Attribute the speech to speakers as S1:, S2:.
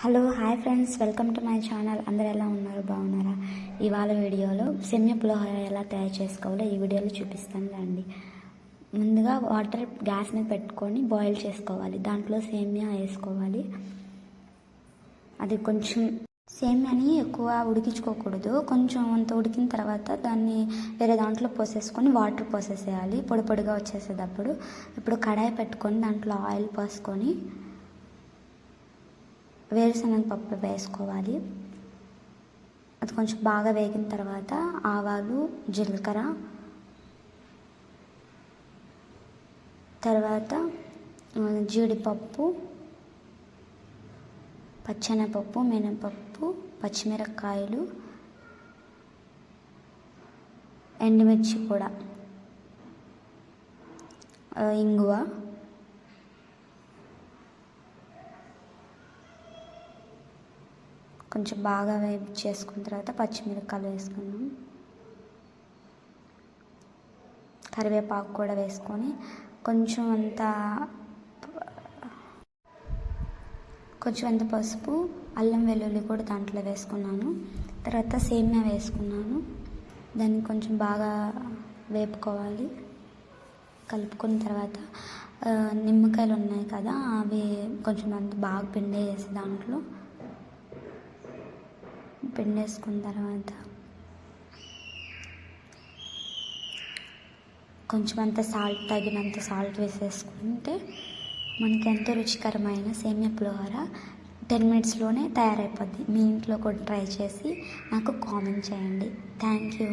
S1: Hello hi friends, welcome to my channel. అందరు ఎలా ఉన్నారు, బాగున్నారా? ఇవాళ వీడియోలో సేమియా పులిహోర ఎలా తయారు చేసుకోవాలో ఈ వీడియోలో చూపిస్తాను రండి. ముందుగా వాటర్ గ్యాస్ మీద పెట్టుకొని బాయిల్ చేసుకోవాలి. దాంట్లో సేమియా వేసుకోవాలి. అది కొంచెం సేమియాని ఎక్కువ ఉడికించుకోకూడదు. కొంచెం అంత ఉడికిన తర్వాత దాన్ని వేరే దాంట్లో పోసేసుకొని వాటర్ పోసేసేయాలి. పొడి పొడిగా వచ్చేసేటప్పుడు ఇప్పుడు కడాయి పెట్టుకొని దాంట్లో ఆయిల్ పోసుకొని వేరుశనగ పప్పు వేసుకోవాలి. అది కొంచెం బాగా వేగిన తర్వాత ఆవాలు, జీలకర్ర, తర్వాత జీడిపప్పు, పచ్చెనపప్పు, మినపప్పు, పచ్చిమిరపకాయలు, ఎండుమిర్చి కూడా, ఇంగువ, కొంచెం బాగా వేడి చేసుకున్న తర్వాత పచ్చిమిరపకాయలు వేసుకున్నాం. కరివేపాకు కూడా వేసుకొని కొంచెం అంత పసుపు, అల్లం వెల్లుల్లి కూడా దాంట్లో వేసుకున్నాను. తర్వాత సేమియా వేసుకున్నాను. దాన్ని కొంచెం బాగా వేపుకోవాలి. కలుపుకున్న తర్వాత నిమ్మకాయలు ఉన్నాయి కదా, అవి కొంచెం అంత బాగా పిండేసి దాంట్లో పిండేసుకున్న తర్వాత కొంచెం అంత తగినంత సాల్ట్ వేసేసుకుంటే మనకి ఎంతో రుచికరమైన సేమియా పులిహోర 10 minutesలోనే తయారైపోద్ది. మీ ఇంట్లో కూడా ట్రై చేసి నాకు కామెంట్ చేయండి. Thank you.